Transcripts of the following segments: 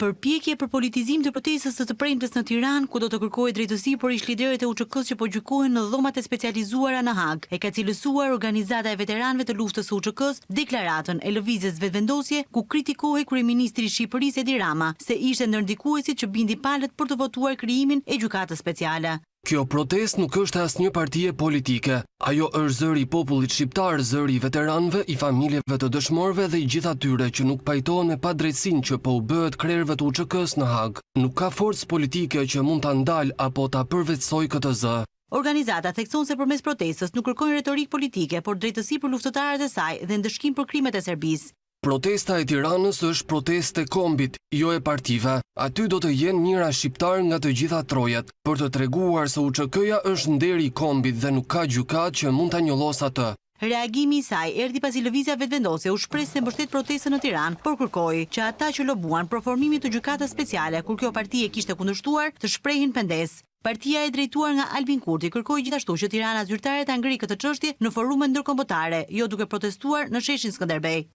Përpjekje për politizim të protestës së të premtes në Tiranë, ku do të kërkohet drejtësi për ish liderët e UÇK-s që po gjykohen në dhomat e specializuara në Hag, e ka cilësuar Organizata e Veteranëve të Luftës së UÇK-s deklaratën e lëvizjes vetëvendosje ku kritikohej kryeministri i Shqipërisë Edi Rama se ishte ndër ndikuesit që bindi palët për të votuar krijimin e gjykatës speciale. Kjo protest nuk është asnjë partie politike. Ajo është zëri i popullit shqiptar, zëri i veteranëve, i familjeve të dëshmorëve dhe i gjithë atyre që nuk pajtohen me padrejtësinë që po u bëhet krerëve të UÇK-s në Hag. Nuk ka forcë politike që mund ta ndalë apo ta përvetësojë këtë zë. Organizata thekson se përmes protestës nuk kërkojnë retorik politike, por drejtësi për luftëtarët e saj dhe ndëshkim për krimet e Serbisë. Protesta e Tiranës është protestë e kombit, jo e partive. Aty do të jenë njëra shqiptar nga të gjitha trojet, për të treguar se UÇK-ja është nderi i kombit dhe nuk ka gjykat që mund ta njollos atë. Reagimi i saj erdhi pasi lëvizja vetëvendosje u shpreh se mbështet protestën në Tiranë, por kërkoi që ata që lobuan për formimin të gjykatës speciale kur kjo parti e kishte kundërshtuar të shprehin pendes. Partia e drejtuar nga Albin Kurti kërkoi gjithashtu që Tirana zyrtare ta ngrijë këtë çështje në forume ndërkombëtare, jo duke protestuar në sheshin Skënderbej.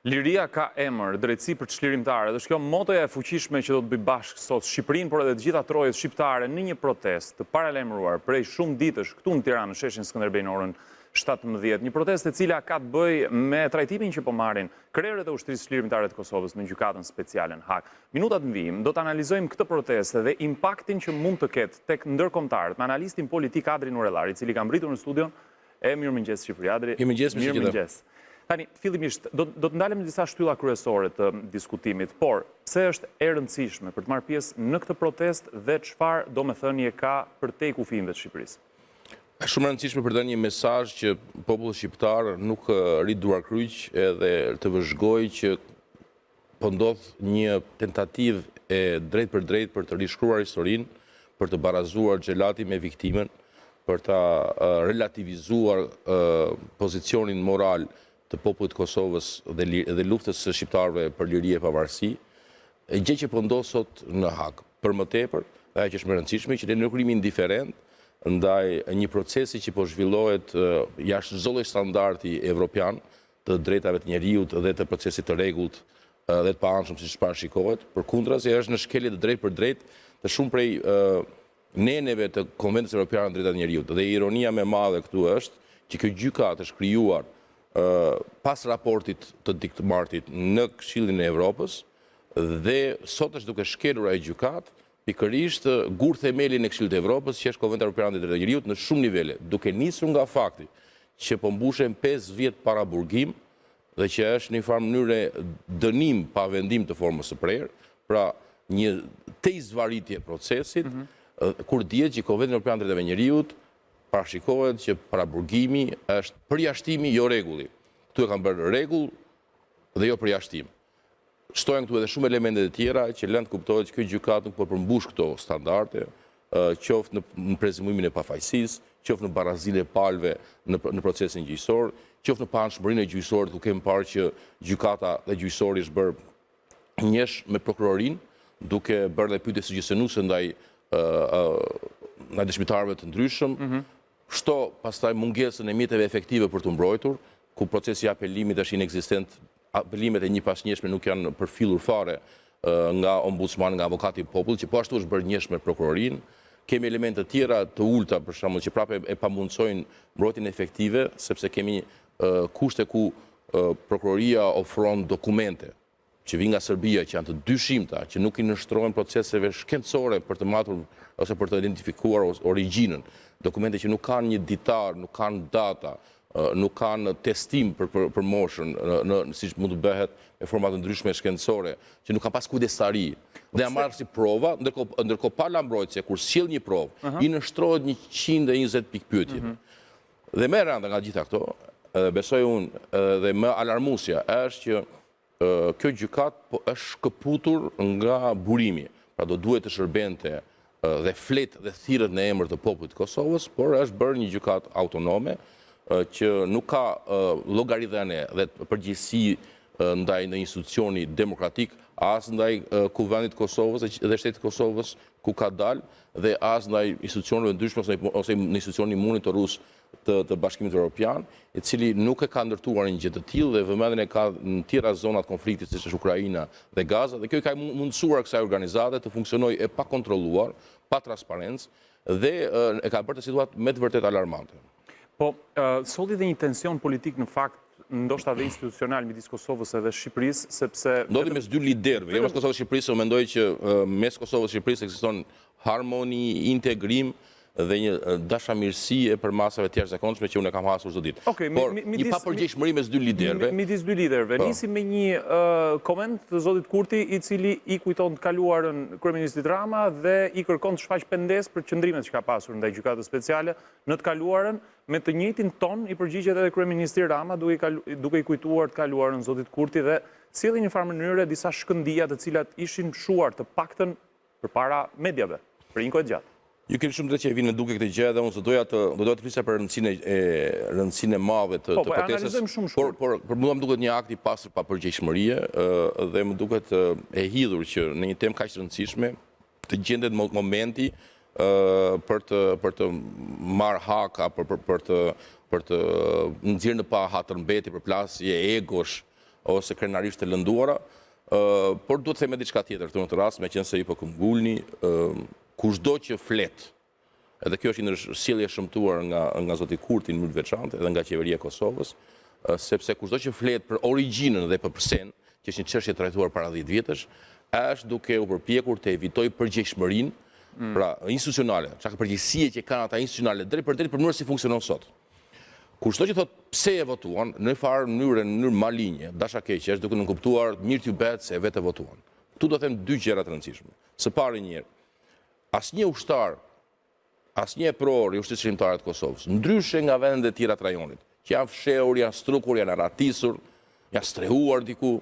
Liria ka emër, drejtësi për çlirimtarët. Është kjo motoja e fuqishme që do të bëj bashkë sot Shqipërinë, por edhe të gjitha trojet shqiptare në një protestë të paralajmëruar prej shumë ditësh këtu në Tiranë, në sheshin Skënderbej në orën 17. Një protestë e cila ka të bëjë me trajtimin që po marrin krerët e ushtrisë çlirimtare të Kosovës në gjykatën speciale në Hag. Minutat në vijim do të analizojmë këtë protestë dhe impaktin që mund të ketë tek ndërkombëtarët me analistin politik Adri Nurellari, i cili ka mbritur në studion e Mirëmëngjes Shqipëri. Adri, mirëmëngjes. Tani, fillimisht, do të ndalem në disa shtylla kryesore të diskutimit, por pse është e rëndësishme për të marrë pjesë në këtë protestë dhe çfarë domethënie ka për te kufive të Shqipërisë? Është shumë e rëndësishme për të dhënë një mesazh që populli shqiptar nuk rrit duar kryq edhe të vëzhgojë që po ndodh një tentativë e drejt për të rishkruar historinë, për të barazuar xhelati me viktimën, për ta relativizuar pozicionin moral të popullit Kosovës dhe luftës së shqiptarëve për liri e pavarësi, gjë që po ndodh sot në Hag. Për më tepër, ajo që është më e rëndësishme që ne nuk jemi indiferent ndaj një procesi që po zhvillohet jashtë çdo lloj standardi evropian të drejtave të njerëzit dhe të procesit të rregullt dhe të paanshëm siç parashikohet. Përkundrazi është në shkelje të drejtë për drejtë të shumë prej neneve të Konventit Evropian të Drejtave të Njerëzit. Dhe ironia më e madhe këtu është që kjo gjykatë është krijuar pas raportit të Dick Martit në Këshillin e Evropës dhe sot është duke shkelur ai gjykat pikërisht gur themelin e Këshillit të Evropës, që është Konventi Evropian i Drejtave të Njerëzit në shumë nivele, duke nisur nga fakti që po mbushen 5 vjet para burgim dhe që është në një farë mënyrë dënim pa vendim të formës së prerë, pra një tezvaritje procesit, kur dihet që Konventi Evropian i Drejtave të Njerëzit parashikohet që paraburgimi është përjashtimi, jo rregulli. Këtu e kanë bërë rregull dhe jo përjashtim. Shtohen këtu edhe shumë elemente të tjera që lënë të kuptohet që kjo gjykatë nuk po përmbush këto standarde, qoftë në prezumimin e pafajësisë, qoftë në barazinë e palëve në procesin gjyqësor, qoftë në paanshmërinë e gjyqësorit, ku kemi parë që gjykata dhe gjyqësori është bërë njësh me prokurorinë, duke bërë dhe pyetje sugjestionuese ndaj dëshmitarëve të ndryshëm, shto pastaj mungesën e mjeteve efektive për të mbrojtur, ku procesi i apelimit është inekzistent, apelimet e një pasnjëshme nuk janë përfillur fare nga ombudsman, nga avokati i popullit, që po ashtu është bërë njëshme prokurorinë. Kemi elemente të tjera të ulta, për shembull, që prapë e pamundsojnë mbrojtjen efektive, sepse kemi kushte ku prokuroria ofron dokumente që vijnë nga Serbia, që janë të dyshimta, që nuk i nështrojnë proceseve shkencore për të matur ose për të identifikuar origjinën, dokumente që nuk kanë një ditar, nuk kanë data, nuk kanë testim për moshën, siç mund të bëhet me forma të ndryshme shkencore, që nuk kanë pas kujdestari. Dhe janë marrë si prova, ndërkohë pala mbrojtëse, kur sjell një provë, i nështrohet 120 pikë pyetje. Dhe më e rënda nga gjitha këto, besoj unë, dhe më alarmuesja është që kjo gjykat është shkëputur nga burimi. Pra do duhet të shërbente dhe flet dhe thirrët në emër të popullit të Kosovës, por është bërë një gjykat autonome që nuk ka llogaridhënie dhe përgjegjësi ndaj një institucioni demokratik, as ndaj Kuvendit të Kosovës dhe Shtetit të Kosovës, ku ka dalë dhe as ndaj institucioneve ndryshme ose në institucionin monitorues të Bashkimit Evropian, i cili nuk e ka ndërtuar një gjë të tillë dhe vëmendjen e ka në tjera zonat konfliktit siç është Ukraina dhe Gaza, dhe kjo i ka mundësuar kësaj organizate të funksionojë e pa kontrolluar, pa transparencë dhe e ka bërë të situatë me të vërtet alarmante. Po, solli dhe një tension politik në fakt, ndoshta dhe institucional midis Kosovës edhe Shqipërisë, sepse ndodhi mes dy liderëve, jo mes Kosovës dhe Shqipërisë, unë mendoj që mes Kosovës dhe Shqipërisë ekziston harmoni, integrim dhe një dashamirësi e përmasave të jashtëzakonshme që unë e kam hasur çdo ditë. Por një papërgjegjshmëri mes dy liderëve. Midis dy liderëve. Nisim me një koment të zotit Kurti, i cili i kujton të kaluarën kryeministrit Rama dhe i kërkon të shfaq pendes për qëndrimet që ka pasur ndaj gjykatës speciale në të kaluarën. Me të njëjtin ton i përgjigjet edhe kryeministri Rama duke i kujtuar të kaluarën zotit Kurti dhe sjellin në farë mënyrë disa shkëndija të cilat ishin shuar të paktën përpara mediave për një kohë gjatë. Ju keni shumë drejtë që e vinë duke këtë gjë dhe unë do doja të flisja për rëndësinë e madhe të protestës. Por mua më duket një akt i pastër papërgjegjshmërie dhe më duket e hidhur që në një temë kaq të rëndësishme të gjendet momenti për të marrë hak apo për të nxjerrë në pa hatërmbeti për plasje egosh ose krenarisht të lënduara, por duhet të them diçka tjetër këtu në këtë rast, meqense ju po këmbgulni, kushdo që flet, edhe kjo është një sjellje shëmtuar nga zoti Kurti në mënyrë të veçantë edhe nga qeveria e Kosovës, sepse kushdo që flet për origjinën dhe për psen, që është një çështje trajtuar para 10 vjetësh, është duke u përpjekur të evitoj përgjegjshmërinë, pra institucionale, çka përgjegjësie që kanë ata institucionale drejt për mënyrën si funksionon sot. Kushdo që thot pse e votuan, në mënyrë malinje, dashakeqe, është duke në kuptuar mirë t'ju bet se vetë e votuan. Tu do të them dy gjëra të rëndësishme. Së pari njëherë, asnjë ushtar, asnjë pror i ushtrisë shqiptare të Kosovës, ndryshe nga vendet e tjera të rajonit, që janë fshehur, janë strukur, janë arratisur, janë strehuar diku,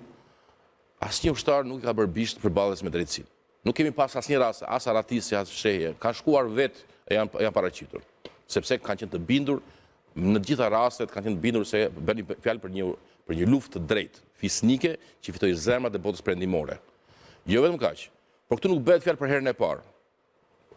asnjë ushtar nuk i ka bërë bisht përballjes me drejtësinë. Nuk kemi pas asnjë rast, as arratisje, as fshehje, kanë shkuar vetë e janë paraqitur, sepse kanë qenë të bindur, në të gjitha rastet kanë qenë të bindur se bëni fjalë për një luftë të drejtë, fisnike, që fitoi zemrat e botës perëndimore. Jo vetëm kaq, por këtu nuk bëhet fjalë për herën e parë.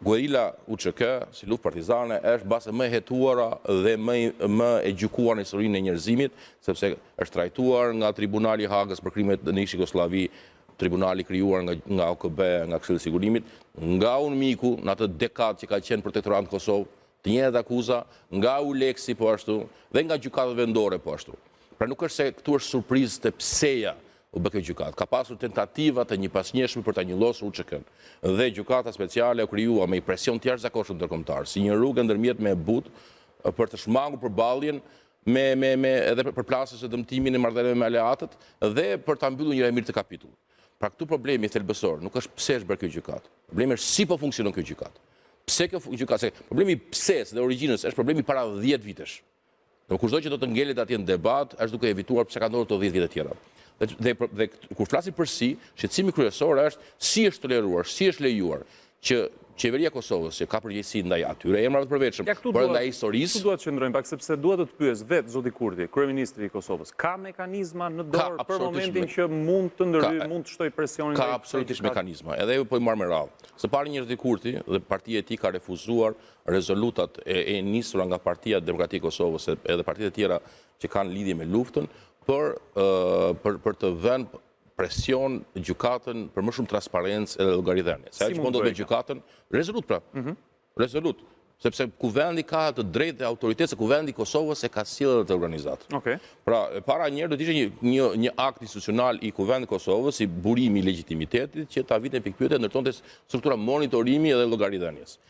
Guerilla UÇK, si luftë partizane, është base më e hetuara dhe më e gjykuar në historinë e njerëzimit, sepse është trajtuar nga Tribunali i Hagës për krimet në Jugosllavi, tribunali krijuar nga OKB, nga Këshilli i Sigurimit, nga UNMIK-u në atë dekadë që ka qenë protektorant Kosovë, të njëjtat akuza, nga ULEX-i po ashtu, dhe nga gjykatat vendore po ashtu. Pra nuk është se këtu është surprizë të pseja u bë kjo gjykatë. Ka pasur tentativa të një pasnjëshme për ta njëllosur UÇK-n. Dhe gjykata speciale u krijua me presion të jashtëzakonshëm ndërkombëtar, si një rrugë ndërmjet me but për të shmangur përballjen edhe për plasjes së dëmtimin e marrëdhënieve me aleatët dhe për ta mbyllur një mirë të kapitullit. Pra këtu problemi thelbësor nuk është pse është bërë kjo gjykatë. Problemi është si po funksionon kjo gjykatë. Pse kjo gjykatë? Problemi pses dhe origjinës është problemi para 10 vitesh. Në kushdo që do të ngelet atje në debat, është duke evituar pse ka ndodhur të 10 vjet e tjera. Dhe kur flasim për shqetësimi kryesor është si është toleruar, si është lejuar që qeveria e Kosovës, që ka përgjegjësi ndaj atyre emrave të përvetshëm, por ndaj historisë. Duhet të qëndrojmë pak sepse duhet të pyes vetë zoti Kurti, kryeministri i Kosovës, ka mekanizma në dorë për momentin që mund të ndërhyjë, mund të shtojë presionin. Ka absolutisht mekanizma. Edhe ju po i marr me radhë. Së pari zoti Kurti dhe partia e tij ka refuzuar rezolutat e nisura nga Partia Demokratike e Kosovës edhe partitë e tjera që kanë lidhje me luftën për të vënë presion gjykatën për më shumë transparencë edhe llogaridhënie. Sa që mund të bëjë gjykatën, rezolut pra. Rezolut, sepse kuvendi ka të drejtë dhe autoritet se kuvendi i Kosovës e ka sjellë të organizatë. Pra, para njëherë do të ishte një akt institucional i kuvendit të Kosovës, si burimi i legitimitetit që ta vitë pikpyetje ndërtonte struktura monitorimi edhe llogaridhënies.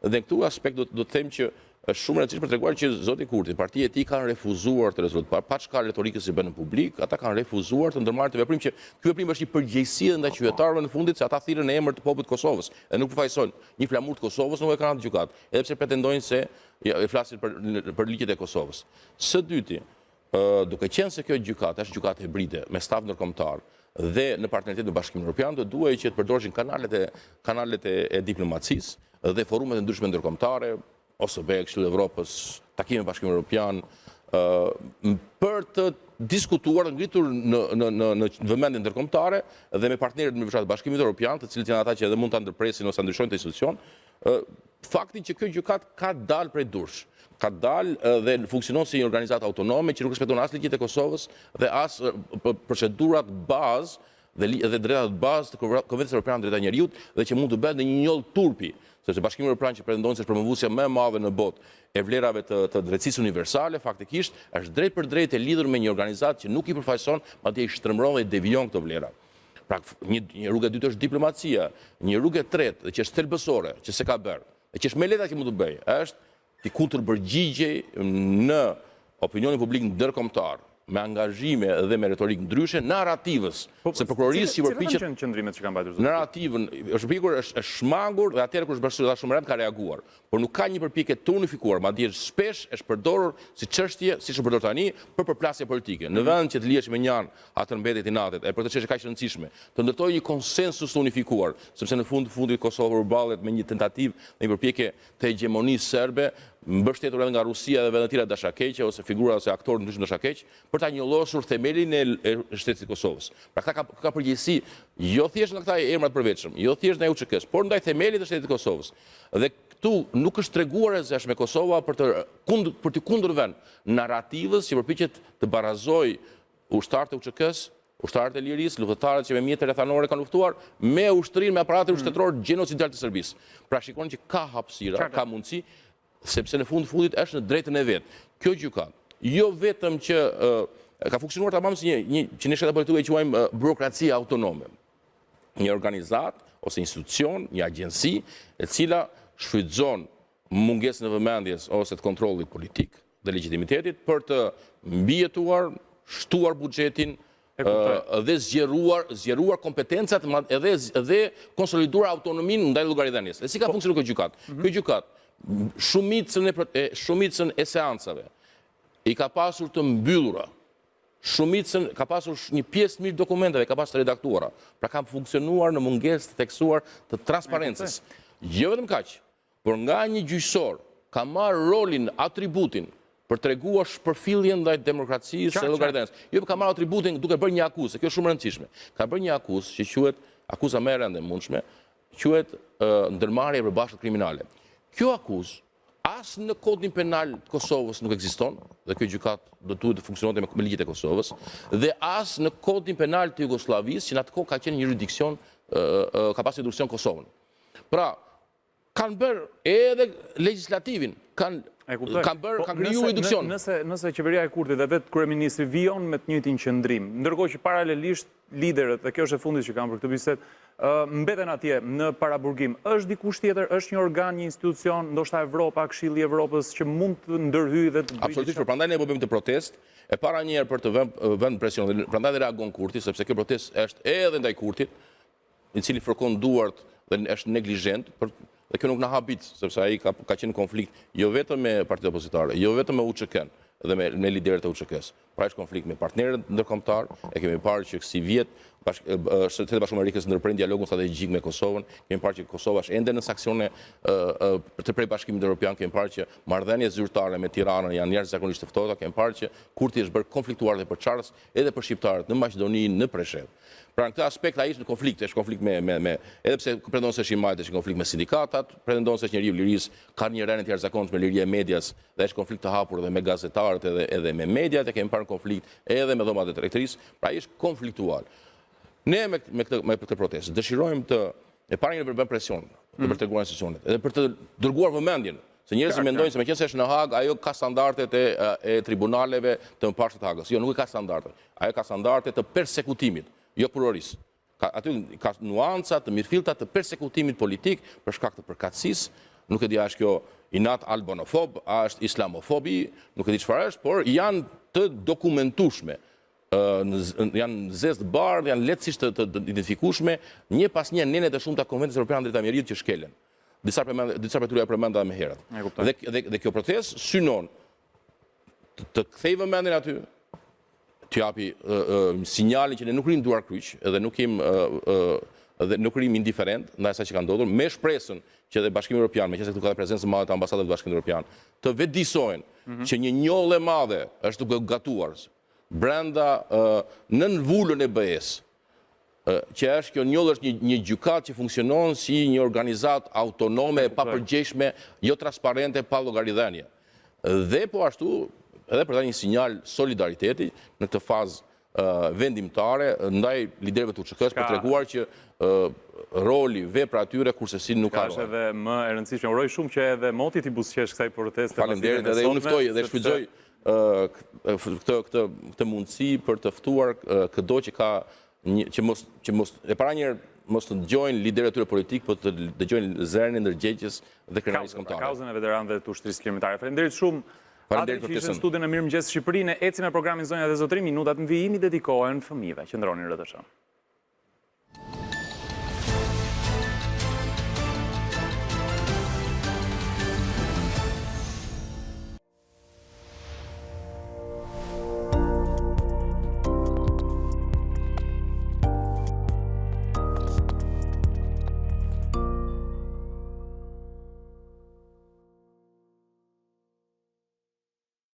Dhe këtu aspekt do të them që është shumë e rëndësishme për treguar që zoti Kurti, partia e tij kanë refuzuar të rezolutë, pa çka retorikës i bën në publik, ata kanë refuzuar të ndërmarrin të veprim që ky veprim është i përgjegjësi ndaj qytetarëve në fundit se ata thirrën në emër të popullit të Kosovës dhe nuk përfaqësojnë një flamur të Kosovës, nuk e kanë atë gjykatë, edhe pse pretendojnë se flasin për ligjet e Kosovës. Së dyti, duke qenë se kjo gjykatë është gjykatë hibride me staf ndërkombëtar dhe në partneritet me Bashkimin Evropian, do duhej që të përdoreshin kanalet e diplomacisë dhe forumet e ndryshme ndërkombëtare, OSBE, Këshilli i Evropës, takime me Bashkimin Evropian, për të diskutuar, ngritur në vëmendje ndërkombëtare dhe me partnerët me veçantë Bashkimit Evropian, të cilët janë ata që edhe mund ta ndërpresin ose ndryshojnë të institucion, faktin që kjo gjykat ka dalë prej dursh. Ka dalë dhe funksionon si një organizatë autonome që nuk respekton as ligjet e Kosovës dhe as procedurat bazë dhe drejtat bazë të Konvencijës Evropiane të Drejtat e Njerëzit dhe që mund të bëhet në një njollë turpi, sepse Bashkimi Evropian që pretendon se është promovuesja më e madhe në botë e vlerave të drejtësisë universale, faktikisht është drejt për drejt e lidhur me një organizatë që nuk i përfaqëson, madje i shtrëmbron dhe i devijon këto vlera. Pra, një rrugë e dytë është diplomacia, një rrugë e tretë, që është thelbësore, që se ka bërë, dhe që është me leta që mund të bëjë, është të kundërbërgjigjej në opinionin publik ndërkombëtar, me angazhime dhe me retorik ndryshe, narrativës, se prokurorisë që përpiqet... Cilat kanë qëndrimet që kanë mbajtur? Narrativën, është përpikur, është shmangur, dhe atëherë kur është bërë shumë rënd ka reaguar. Por nuk ka një përpjekje të unifikuar, madje shpesh është përdorur si çështje, siç është përdorur tani, për përplasje politike. Në vend që të lihesh me njëan atë mbetjet i natit, e për të çështje kaq të rëndësishme, të ndërtojë një konsensus të unifikuar, sepse në fundit Kosova u ballet me një tentativë, një përpjekje të hegemonisë serbe, mbështetur edhe nga Rusia dhe vende të tjera dashakeqe ose figura ose aktorë ndryshëm dashakeq, për ta njollosur themelin e shtetit të Kosovës. Pra këta ka përgjegjësi jo thjesht nga këta emrat përveçëm, jo thjesht nga UÇK-s, por ndaj themelit të shtetit të Kosovës. Dhe këtu nuk është treguar e zeshme Kosova për të kundërvënë narrativës që përpiqet të barazojë ushtarët e UÇK-s, ushtarët e lirisë, luftëtarët që me mjete rrethanore kanë luftuar me ushtrinë, me aparatin shtetror gjenocidal të Serbisë. Pra shikoni që ka hapësira, ka mundësi, sepse në fundit është në drejtën e vetë. Kjo gjykat, jo vetëm që ka funksionuar tamam si një që ne shkata politike e quajmë burokracia autonome. Një organizat ose institucion, një agjensi, e cila shfrytëzon mungesën e vëmendjes ose të kontrollit politik dhe legitimitetit për të mbijetuar, shtuar buxhetin dhe zgjeruar kompetencat edhe konsoliduar autonominë ndaj llogaridhënies. Dhe si ka funksionuar kjo gjykat? Kjo gjykat shumicën e seancave i ka pasur të mbyllura, ka pasur një pjesë mirë dokumenteve, ka pasur të redaktuara, pra ka funksionuar në mungesë të theksuar të transparencës. Jo vetëm kaq, por nga një gjyqësor ka marrë rolin, atributin për treguar shpërfillje ndaj demokracisë dhe llogaridhënies. Jo, ka marrë atributin duke bërë një akuzë, kjo është shumë e rëndësishme. Ka bërë një akuzë që quhet akuza më e rëndë e mundshme, quhet ndërmarrje e përbashkët kriminale. Kjo akuzë as në kodin penal të Kosovës nuk ekziston, dhe kjo gjykat do të funksiononte me ligjet e Kosovës, dhe as në kodin penal të Jugosllavisë, që në atë kohë ka qenë një jurisdiksion, ka pasur jurisdiksion Kosovën. Pra, kanë bërë edhe legislativin, kanë kriju jurisdiksion. Nëse qeveria e Kurtit dhe vetë kryeministri vijon me të njëjtin qëndrim, ndërkohë që paralelisht liderët, dhe kjo është e fundit që kam për këtë bisedë, mbeten atje në paraburgim, është dikush tjetër, është një organ, një institucion, ndoshta Evropa, Këshilli i Evropës, që mund të ndërhyjë dhe të bëjë. Absolutisht, prandaj ne bëjmë të protestë, e para një herë për të vënë presion, dhe prandaj dhe reagon Kurti, sepse kjo protestë është edhe ndaj Kurtit, i cili fërkon duart dhe është neglizhent, dhe kjo nuk na habit, sepse ai ka qenë konflikt jo vetëm me partitë opozitare, jo vetëm me UÇK-n dhe me liderët e UÇK-s. Pra është konflikt me partnerët ndërkombëtar, e kemi parë që si vjet Shtetet Bashkuara e Amerikës ndërprin dialogun strategjik me Kosovën, kemi parë që Kosova është ende në sankcione të prej Bashkimit Evropian, kemi parë që marrëdhëniet zyrtare me Tiranën janë jashtëzakonisht të ftohta, kemi parë që Kurti është bërë konfliktuar dhe për çarës edhe për shqiptarët në Maqedoni, në Preshevë. Pra në këtë aspekt ai është në konflikt, është konflikt me edhe pse pretendon se është i majtë, është konflikt me sindikatat, pretendon se është njeriu i lirisë, ka një rënë të jashtëzakonshme me liria e medias dhe është konflikt të hapur edhe me gazetarët edhe me mediat, e kemi parë konflikt edhe me dhomat e tregtisë, pra ai është konfliktuar. Ne me këtë protestë dëshirojmë të para një përbën presion për të treguar institucionet, edhe për të dërguar vëmendjen, se njerëzit mendojnë se meqense është në Hag, ajo ka standardet e tribunaleve të mëparshme të Hagës. Jo, nuk ka standarde. Ajo ka standarde të persekutimit, jo prokurorisë. Aty ka nuanca të mirëfillta të persekutimit politik për shkak të përkatësisë. Nuk e di a është kjo inat albanofob, a është islamofobi, nuk e di çfarë është, por janë të dokumentueshme. Janë zezë të bardhë, janë lehtësisht të identifikueshme, një pas një nenet e shumta Konventit Evropian të Drejtat e Njerëzit që shkelen. Disa për tyre përmenda më herët. Dhe kjo protestë synon të kthejë vëmendjen aty, të japi sinjalin që ne nuk rrim duar kryq dhe nuk rrim indiferent ndaj asaj që ka ndodhur, me shpresën që dhe Bashkimi Evropian, meqense këtu ka prezencë madhe të ambasadës të Bashkimit Evropian, të vetëdijsojnë që një njollë e madhe është duke gatuar brenda nën vullën e BE-s, që është kjo njollë është një gjykat që funksionon si një organizat autonome, e papërgjegjshme, jo transparente, pa llogaridhënie. Dhe po ashtu, edhe për ta një sinjal solidariteti në këtë fazë vendimtare ndaj liderëve të UÇK-s për treguar që roli, vepra atyre kurse si nuk ka Është edhe më e rëndësishme. Uroj shumë që edhe moti t'i buzëqesh kësaj proteste. Faleminderit, edhe unë ftoj dhe shfrytëzoj këtë mundësi për të ftuar këdo që ka që mos e para njerë mos të dëgjojnë liderët e tyre politik, por të dëgjojnë zërin e ndërgjegjës dhe krenarisë kombëtare. Kauzën e veteranëve të ushtrisë kombëtare. Faleminderit shumë. Faleminderit për Ishte pjesën. në studion e Mirëmëngjes Shqipërinë, ecim me programin Zonja dhe Zotëri, minutat në vijim i dedikohen fëmijëve. Qëndroni në RTSH.